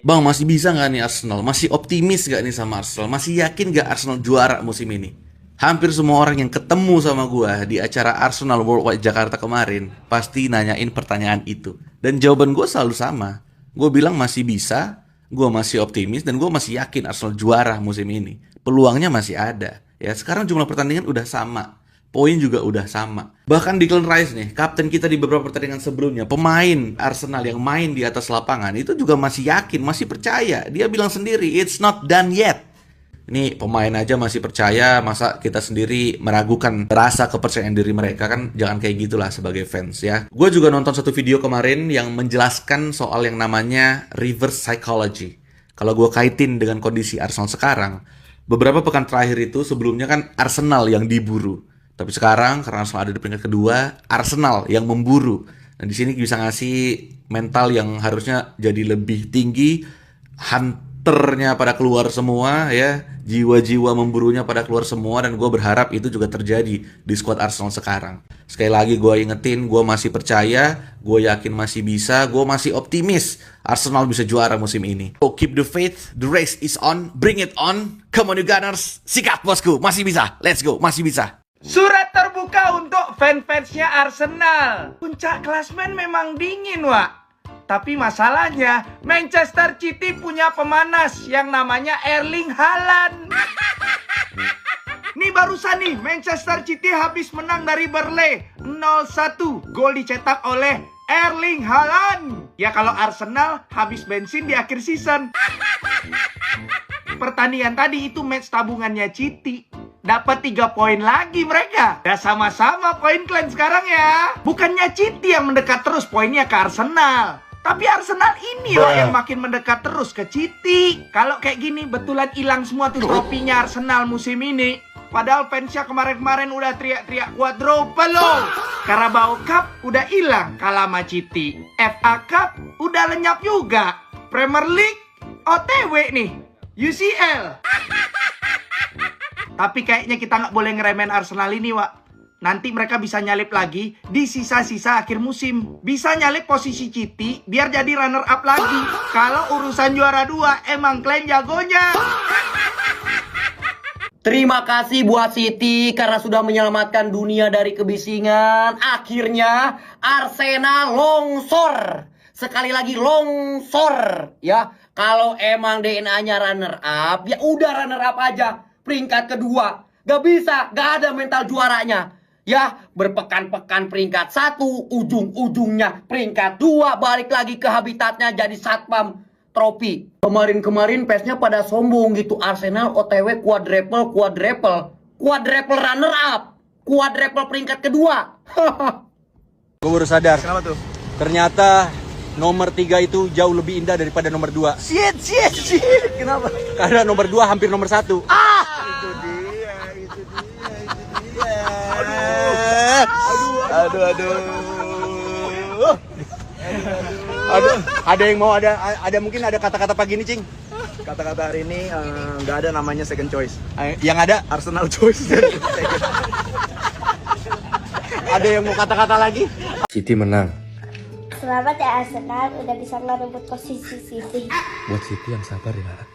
Bang, masih bisa nggak nih Arsenal? Masih optimis nggak nih sama Arsenal? Masih yakin nggak Arsenal juara musim ini? Hampir semua orang yang ketemu sama gua di acara Arsenal Worldwide Jakarta kemarin pasti nanyain pertanyaan itu. Dan jawaban gua selalu sama. Gua bilang masih bisa, gua masih optimis, dan gua masih yakin Arsenal juara musim ini. Peluangnya masih ada. Ya, sekarang jumlah pertandingan udah sama. Poin juga udah sama. Bahkan Declan Rice nih, kapten kita di beberapa pertandingan sebelumnya, pemain Arsenal yang main di atas lapangan itu juga masih yakin, masih percaya. Dia bilang sendiri, it's not done yet. Ini pemain aja masih percaya, masa kita sendiri meragukan rasa kepercayaan diri mereka? Kan jangan kayak gitulah sebagai fans ya. Gue juga nonton satu video kemarin yang menjelaskan soal yang namanya reverse psychology. Kalau gue kaitin dengan kondisi Arsenal sekarang, beberapa pekan terakhir itu sebelumnya kan Arsenal yang diburu. Tapi sekarang karena Arsenal ada di peringkat kedua, Arsenal yang memburu. Dan di sini bisa ngasih mental yang harusnya jadi lebih tinggi, hunternya pada keluar semua ya, jiwa-jiwa memburunya pada keluar semua, dan gue berharap itu juga terjadi di skuad Arsenal sekarang. Sekali lagi gue ingetin, gue masih percaya, gue yakin masih bisa, gue masih optimis Arsenal bisa juara musim ini. So keep the faith, the race is on, bring it on, come on you Gunners, sikat bosku, masih bisa, let's go, masih bisa. Surat terbuka untuk fans-fansnya Arsenal. Puncak klasmen memang dingin, Wak. Tapi masalahnya, Manchester City punya pemanas yang namanya Erling Haaland. Nih barusan nih, Manchester City habis menang dari Burnley 0-1. Gol dicetak oleh Erling Haaland. Ya kalau Arsenal habis bensin di akhir season. Pertandingan tadi itu match tabungannya City. Dapat 3 poin lagi mereka. Udah sama-sama poin kalian sekarang ya. Bukannya City yang mendekat terus poinnya ke Arsenal. Tapi Arsenal ini loh yang makin mendekat terus ke City. Kalau kayak gini betulan hilang semua tuh tropinya Arsenal musim ini. Padahal fansnya kemarin-kemarin udah teriak-teriak quadruple loh. Carabao Cup udah hilang kalah sama City. FA Cup udah lenyap juga. Premier League OTW nih. UCL. Tapi kayaknya kita nggak boleh ngeremen Arsenal ini, Wak. Nanti mereka bisa nyalip lagi di sisa-sisa akhir musim. Bisa nyalip posisi City biar jadi runner up lagi. Kalau urusan juara 2 emang kalian jagonya. Terima kasih buat City karena sudah menyelamatkan dunia dari kebisingan. Akhirnya Arsenal longsor. Sekali lagi longsor ya. Kalau emang DNA-nya runner up, ya udah runner up aja. Peringkat kedua. Gak bisa, gak ada mental juaranya. Ya, berpekan-pekan peringkat 1, ujung-ujungnya peringkat 2, balik lagi ke habitatnya jadi satpam trofi. Kemarin-kemarin pesnya pada sombong gitu. Arsenal OTW quadruple runner up, quadruple peringkat kedua. Gue baru sadar. Kenapa tuh? Ternyata nomor 3 itu jauh lebih indah daripada nomor 2. Shit. Kenapa? Karena nomor 2 hampir nomor 1. Itu dia. Aduh, ada yang mau ada mungkin ada kata-kata pagi ini, Cing. Kata-kata hari ini nggak ada namanya second choice. Yang ada Arsenal choice. ada yang mau kata-kata lagi? City menang. Selamat ya Arsenal, udah bisa ngerebut posisi City. Buat City yang sabar ya.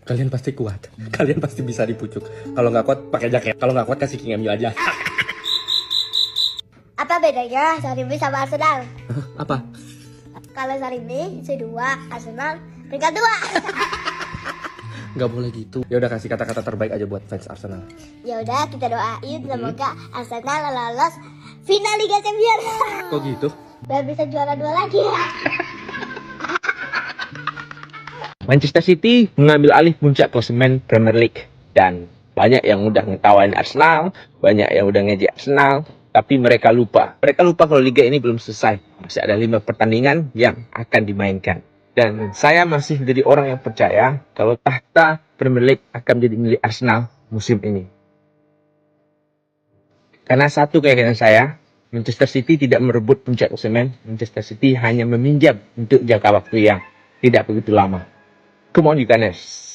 Kalian pasti kuat. Kalian pasti bisa dipucuk. Kalau nggak kuat pakai jaket. Kalau nggak kuat kasih King MU aja. Apa bedanya Sarimi sama Arsenal? Apa? Kalau Sarimi isi 2, Arsenal peringkat 2. Nggak boleh gitu. Ya udah kasih kata-kata terbaik aja buat fans Arsenal. Ya udah kita doain semoga Arsenal lolos final Liga Champions. Kok gitu? Biar bisa juara 2 lagi. Manchester City mengambil alih puncak klasemen Premier League dan banyak yang udah ngetawain Arsenal, banyak yang udah ngejek Arsenal, tapi mereka lupa kalau liga ini belum selesai. Masih ada 5 pertandingan yang akan dimainkan. Dan saya masih menjadi orang yang percaya kalau tahta Premier League akan menjadi milik Arsenal musim ini. Karena satu keyakinan saya, Manchester City tidak merebut puncak klasemen. Manchester City hanya meminjam untuk jangka waktu yang tidak begitu lama. Come on you Gunners.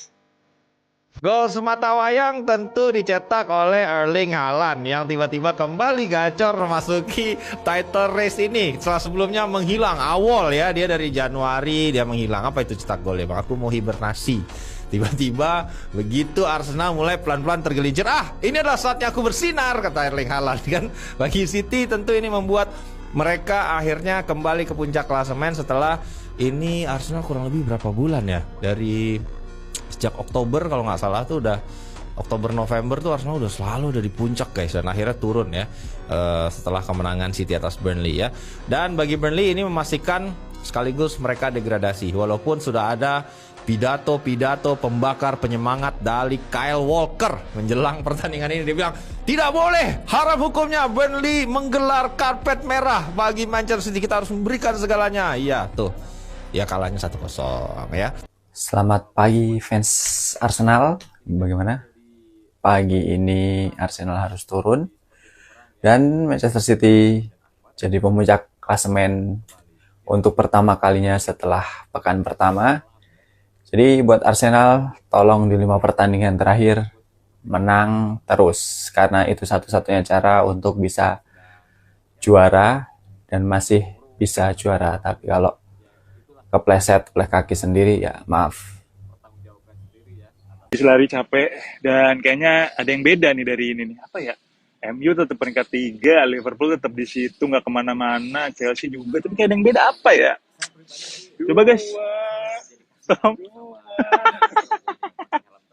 Gol sematawayang tentu dicetak oleh Erling Haaland yang tiba-tiba kembali gacor memasuki title race ini. Setelah sebelumnya menghilang awal ya, dia dari Januari dia menghilang. Apa itu cetak gol ya Bang? Aku mau hibernasi. Tiba-tiba begitu Arsenal mulai pelan-pelan tergelincir. Ini adalah saatnya aku bersinar, kata Erling Haaland kan. Bagi City tentu ini membuat mereka akhirnya kembali ke puncak klasemen setelah ini Arsenal kurang lebih berapa bulan ya? Dari sejak Oktober kalau nggak salah tuh udah Oktober November tuh Arsenal udah selalu di puncak guys, dan akhirnya turun ya setelah kemenangan City atas Burnley ya. Dan bagi Burnley ini memastikan sekaligus mereka degradasi, walaupun sudah ada pidato pembakar penyemangat dari Kyle Walker menjelang pertandingan ini. Dia bilang tidak boleh, haram hukumnya Burnley menggelar karpet merah bagi Manchester City, kita harus memberikan segalanya. Iya tuh ya, kalahnya 1-0 ya. Selamat pagi fans Arsenal. Bagaimana? Pagi ini Arsenal harus turun dan Manchester City jadi pemuncak klasemen untuk pertama kalinya setelah pekan pertama. Jadi buat Arsenal, tolong di 5 pertandingan terakhir menang terus, karena itu satu-satunya cara untuk bisa juara dan masih bisa juara. Tapi kalau kepleset oleh kaki sendiri ya maaf. Lari capek dan kayaknya ada yang beda nih dari ini nih. Apa ya? MU tetap peringkat 3, Liverpool tetap di situ nggak kemana-mana, Chelsea juga. Tapi kayak ada yang beda apa ya? Coba guys.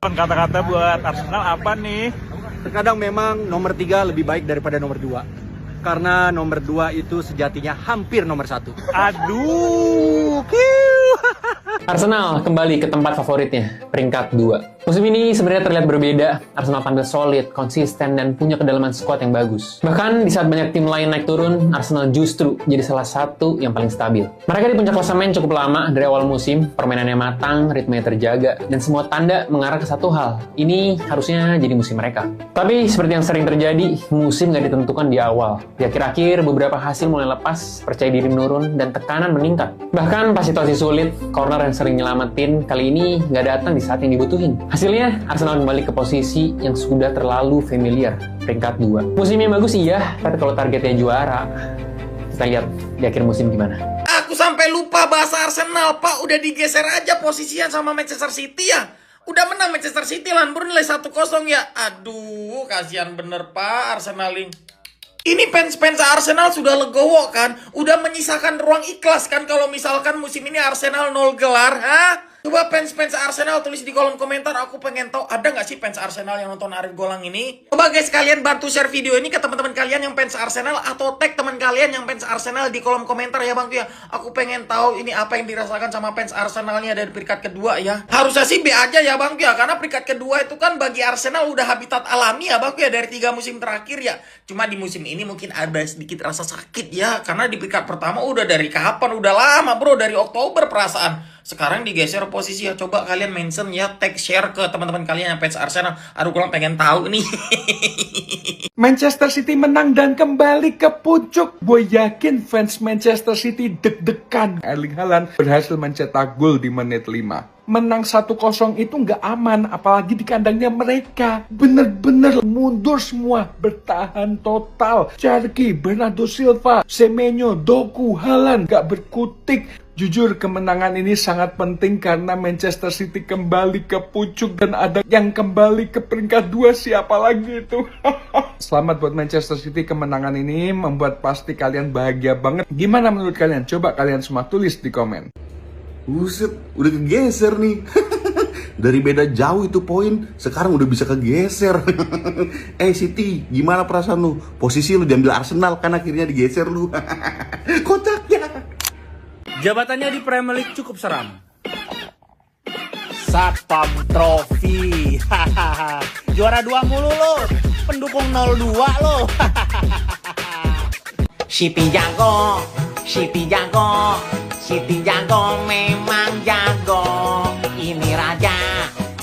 Kata-kata buat Arsenal apa nih? Terkadang memang nomor 3 lebih baik daripada nomor 2. Karena nomor 2 itu sejatinya hampir nomor 1. Aduh, Arsenal kembali ke tempat favoritnya, peringkat 2. Musim ini sebenarnya terlihat berbeda. Arsenal tampil solid, konsisten, dan punya kedalaman skuad yang bagus. Bahkan di saat banyak tim lain naik turun, Arsenal justru jadi salah satu yang paling stabil. Mereka di puncak klasemen cukup lama dari awal musim, permainannya matang, ritmenya terjaga, dan semua tanda mengarah ke satu hal. Ini harusnya jadi musim mereka. Tapi seperti yang sering terjadi, musim nggak ditentukan di awal. Di akhir-akhir, beberapa hasil mulai lepas, percaya diri menurun, dan tekanan meningkat. Bahkan pas situasi sulit, corner yang sering nyelamatin kali ini nggak datang di saat yang dibutuhin. Hasilnya, Arsenal kembali ke posisi yang sudah terlalu familiar, peringkat 2. Musimnya bagus iya, tapi kalau targetnya juara, kita lihat di akhir musim gimana. Aku sampai lupa bahasa Arsenal, Pak. Udah digeser aja posisian sama Manchester City ya. Udah menang Manchester City, lawan Burnley 1-0 ya. Aduh, kasihan bener Pak Arsenal ini. Ini fans-fans Arsenal sudah legowo kan? Udah menyisakan ruang ikhlas kan kalau misalkan musim ini Arsenal 0 gelar, ha? Coba fans-fans Arsenal tulis di kolom komentar, aku pengen tahu ada nggak sih fans Arsenal yang nonton Arif Golang ini? Coba guys, kalian bantu share video ini ke teman-teman kalian yang fans Arsenal, atau tag teman kalian yang fans Arsenal di kolom komentar ya Bang tuh ya. Aku pengen tahu ini apa yang dirasakan sama fans Arsenalnya dari peringkat kedua ya. Harusnya sih B aja ya Bang tuh ya, karena peringkat kedua itu kan bagi Arsenal udah habitat alami ya Bang tuh ya dari 3 musim terakhir ya. Cuma di musim ini mungkin ada sedikit rasa sakit ya, karena di peringkat pertama udah dari kapan? Udah lama bro, dari Oktober perasaan. Sekarang digeser posisi ya. Coba kalian mention ya, tag, share ke teman-teman kalian yang fans Arsenal. Aduh, kurang pengen tahu nih. Manchester City menang dan kembali ke puncak. Gue yakin fans Manchester City deg-degan. Erling Haaland berhasil mencetak gol di menit 5. Menang 1-0 itu nggak aman, apalagi di kandangnya mereka. Bener-bener mundur semua, bertahan total. Cherki, Bernardo Silva, Semenyo, Doku, Haaland nggak berkutik. Jujur, kemenangan ini sangat penting karena Manchester City kembali ke puncak dan ada yang kembali ke peringkat 2, siapa lagi itu? Selamat buat Manchester City, kemenangan ini membuat pasti kalian bahagia banget. Gimana menurut kalian? Coba kalian semua tulis di komen. Buset, udah kegeser nih. Dari beda jauh itu poin, sekarang udah bisa kegeser. City, gimana perasaan lu? Posisi lu diambil Arsenal kan akhirnya digeser lu. Kocaknya. Jabatannya di Premier League cukup seram. Satpam Trofi. Juara 2 mulu lo. Pendukung 02 lo. City jago, City jago, City jago, memang jago. Ini raja,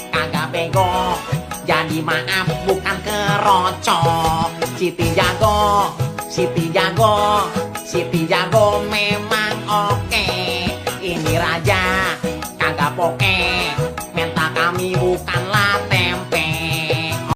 kagak bego. Jadi maaf bukan keroco. City jago, City jago, City jago, memang oke. Ini raja, kagak poke. Mental kami bukan